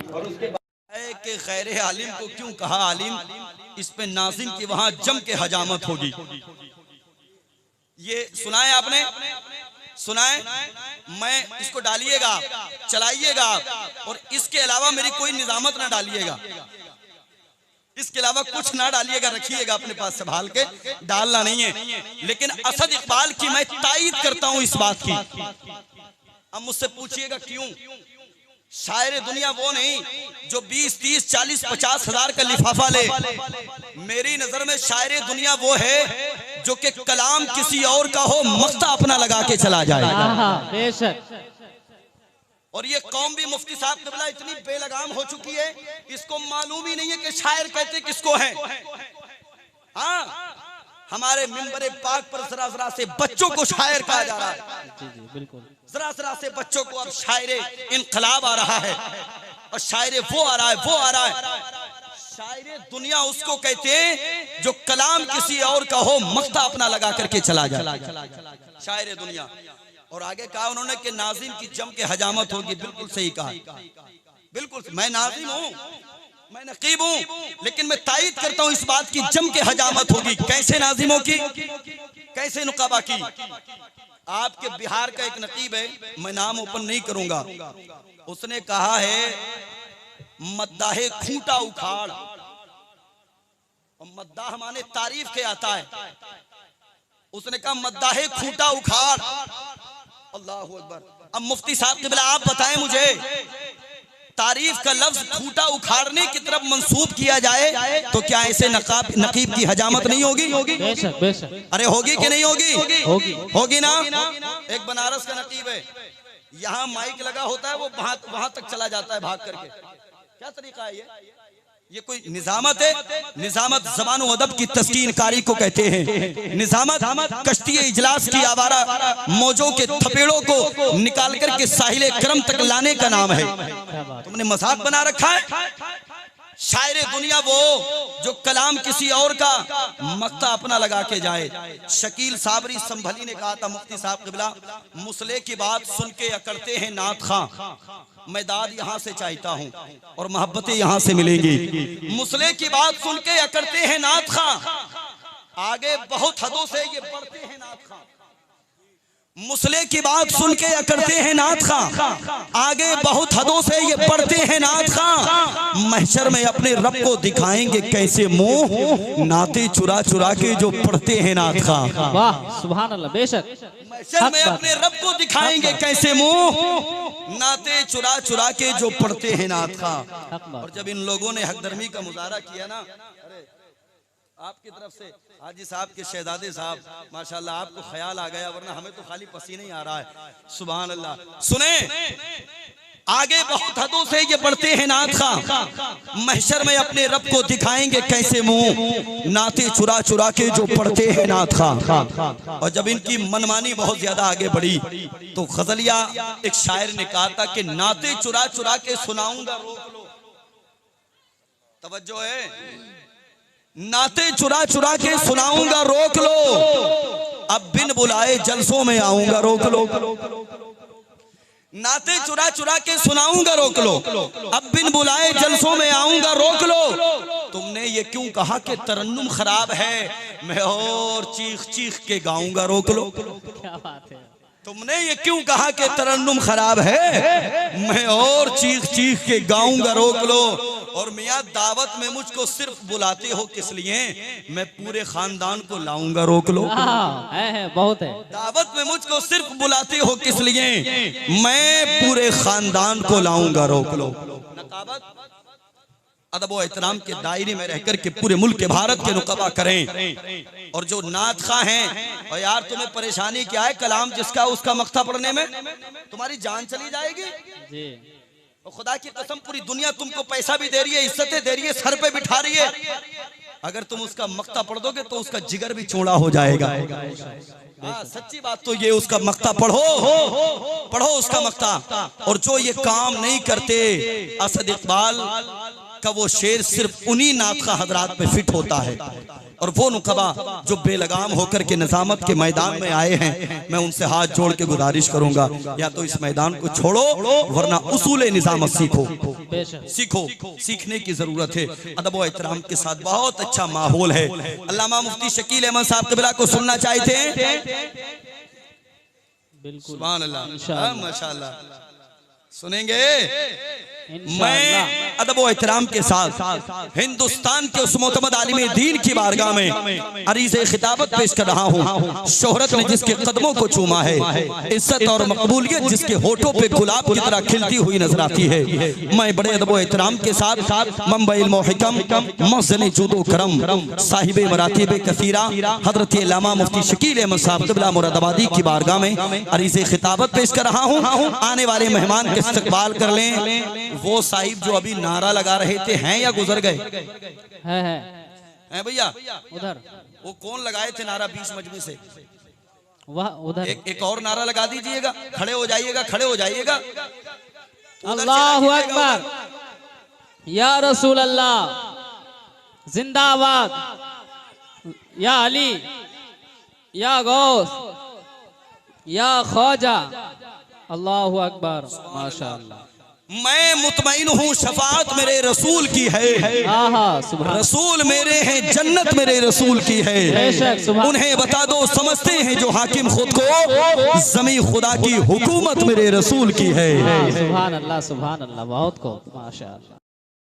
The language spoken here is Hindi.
और उसके बाद कि खैर आलिम को क्यों कहा आलिम, इस पे नाज़िम की वहां जम के हजामत होगी। ये सुनाए आपने, सुनाए, मैं इसको डालिएगा, चलाइएगा, और इसके अलावा मेरी कोई निजामत ना डालिएगा, इसके अलावा कुछ ना डालिएगा, रखिएगा अपने पास संभाल के, डालना नहीं है। लेकिन असद इकबाल की मैं तायीद करता हूं इस बात की। अब मुझसे पूछिएगा क्यों? शायर दुनिया वो नहीं जो 20, 30, 40, 50 हजार का लिफाफा ले। मेरी नजर में शायर दुनिया वो है जो कि कलाम किसी और का हो, मक्ता अपना लगा के चला जाए। बेशक। और ये कौम भी मुफ्ती साहब क़िबला इतनी बेलगाम हो चुकी है, इसको मालूम ही नहीं है कि शायर कहते किसको है। हाँ, हमारे मिंबरे पाक पर जरा जरा से बच्चों को शायर कहा जा रहा है। जी जी बिल्कुल। जरा जरा से बच्चों को अब शायरे इनकलाब आ रहा है, और शायरे वो आ रहा है, वो आ रहा है। शायरे दुनिया उसको कहते हैं जो कलाम किसी और का हो, मक्ता अपना लगा करके चला जाए, शायरे दुनिया। और आगे कहा उन्होंने कि नाज़िम की जम के हजामत होगी। बिल्कुल सही कहा, बिल्कुल। मैं नाज़िम हूँ, मैं नकीब हूँ, लेकिन मैं तायीद करता हूँ इस बात की जम के हजामत होगी। कैसे नाज़िमों की, कैसे नुकाबा की? आपके बिहार का एक नकीब है, मैं नाम ओपन नहीं करूंगा, उसने कहा है मद्दाहे खूंटा उखाड़, और मद्दाह माने तारीफ के आता है। उसने कहा मद्दाहे खूंटा उखाड़, अल्लाहु अकबर। अब मुफ्ती साहब क़िबला आप बताएं मुझे, तारीफ का लफ्ज खूंटा उखाड़ने की तरफ मंसूब किया जाए तो क्या ऐसे नकीब की हजामत नहीं होगी? बेशक बेशक। अरे होगी कि नहीं होगी? होगी, होगी ना। एक बनारस का नकीब है, यहाँ माइक लगा होता है, वो वहां तक चला जाता है भाग करके। क्या तरीका है ये कोई निजामत है? निजामत ज़बान व अदब की तस्कीन कारी को कहते हैं। निजामत कश्ती इजलास की आवारा मौजों के थपेड़ों को निकाल कर के साहिल करम तक लाने का नाम है। तुमने मजाक बना रखा है। शायर दुनिया वो जो कलाम किसी और का, मक्ता अपना लगा के जाए। शकील साबरी संभली ने कहा था मुफ्ती साहब क़िबला, मुसले की बात सुन के अकड़ते हैं नात खां, मैं दाद यहाँ से चाहता हूँ और मोहब्बतें यहाँ से मिलेंगी। मुसले की बात सुन के अकड़ते हैं नात खां, आगे बहुत हदों से ये बढ़ते हैं नात खां। मुसले की बात सुन के अकड़ते हैं नात खां, आगे बहुत हदों से ये बढ़ते हैं नात खां। महशर में अपने रब को दिखाएंगे कैसे मुंह, नाते चुरा चुरा के जो पढ़ते हैं नात खां। वाह सुभान अल्लाह। बेशक। महशर में अपने रब को दिखाएंगे कैसे मुंह, नाते चुरा चुरा के जो पढ़ते हैं नात खां। और जब इन लोगों ने हकदर्मी का मुजाहरा किया ना, आपकी तरफ से हाजी साहब के शहजादे साहब, माशाल्लाह आपको ख्याल आ गया, वरना हमें तो खाली पसीना ही आ रहा है। सुभान अल्लाह। सुने, आगे बहुत हदों से ये बढ़ते हैं नात खां, महशर में अपने रब को दिखाएंगे कैसे मुंह, नाते चुरा चुरा के जो पढ़ते हैं नात खां। और जब इनकी मनमानी बहुत ज्यादा आगे बढ़ी तो गजलिया एक शायर ने कहा था कि नाते चुरा चुरा के सुनाऊंगा, रोक लो। तवज्जो है, नाते चुरा चुरा के सुनाऊंगा रोक लो, अब बिन बुलाए जलसों में आऊंगा रोक लो। नाते चुरा चुरा के सुनाऊंगा रोक लो, अब बिन बुलाए जलसों में आऊंगा रोक लो। तुमने ये क्यों कहा कि तरन्नुम खराब है, मैं और चीख चीख के गाऊंगा रोक लो। क्या बात है। तुमने ये क्यों कहा कि तरन्नुम खराब है, मैं और चीख चीख के गाऊंगा रोक लो। और मियाँ दावत में मुझको सिर्फ बुलाते हो किस लिए, मैं पूरे खानदान को लाऊंगा रोक लो। है बहुत है। दावत में मुझको सिर्फ बुलाते हो किस लिए, मैं पूरे खानदान को लाऊंगा रोक लो। नकाबत अदब व एहतराम के दायरे में रहकर के पूरे मुल्क के भारत के नुकबा करें। और जो नात खां हैं, और यार तुम्हें परेशानी क्या है, कलाम जिसका उसका मक्ता पढ़ने में तुम्हारी जान चली जाएगी जी। और खुदा की कसम पूरी दुनिया तुमको पैसा भी दे रही है, इज्जतें दे रही है, सर पे बिठा रही है, अगर तुम उसका मक्ता पढ़ दोगे तो उसका जिगर भी चौड़ा हो जाएगा। हाँ सच्ची बात तो ये, उसका मक्ता पढ़ो, पढ़ो उसका मक्ता। और जो ये काम नहीं करते, असद इकबाल का वो शेर सिर्फ उन्हीं नात हजरात पे फिट होता है। और वो नुकबा जो बेलगाम होकर के निजामत के मैदान में आए हैं, मैं उनसे हाथ जोड़ के गुजारिश करूंगा, या तो इस मैदान को छोड़ो वरना उसूल निजामत सीखो। सीखो, सीखने की जरूरत है। अदब व एहतराम के साथ बहुत अच्छा माहौल है। अल्लामा मुफ्ती शकील अहमद साहब क़िबला को सुनना चाहते हैं? बिल्कुल, सुभान अल्लाह, इंशाअल्लाह। माशाअल्लाह, सुनेंगे। मैं अदब व एहतराम के साथ हिंदुस्तान के उस मोतमद आलिम दीन की बारगाह में अरीज़े खिताबत पेश कर रहा हूँ। शोहरत ने जिसके कदमों को चूमा है, इज्जत और मकबूलियत जिसके होठों पे गुलाब की तरह खिलती हुई नजर आती है। मैं बड़े अदब व एहतराम के साथ मंबई इल्म व हिकम, मज़न जूदो करम, साहिब मरातिब कसीरा हजरत अल्लामा मुफ्ती शकील अहमद साहब क़िबला मुरादाबादी की बारगाह में अरीज़े खिताबत पेश कर रहा हूँ। आने वाले मेहमान के इस्तकबाल कर लें। वो साहिब जो अभी नारा लगा रहे थे हैं या गुजर गए? हैं भैया? उधर वो कौन लगाए थे नारा 20 मजमे से? वह उधर एक और नारा लगा दीजिएगा। खड़े हो जाइएगा, खड़े हो जाइएगा। अल्लाहु अकबर, या रसूल अल्लाह जिंदाबाद, या अली, या गौस, या ख्वाजा, अल्लाहु अकबर, माशाअल्लाह। मैं मुतमईन हूँ शफाअत मेरे रसूल की है। आहा, सुभान। रसूल मेरे हैं, जन्नत मेरे रसूल की है। बेशक, सुभान। उन्हें बता दो, समझते हैं जो हाकिम खुद को, ज़मी खुदा की हुकूमत मेरे रसूल की है। सुभान अल्लाह, सुभान अल्लाह, बहुत को माशाअल्लाह।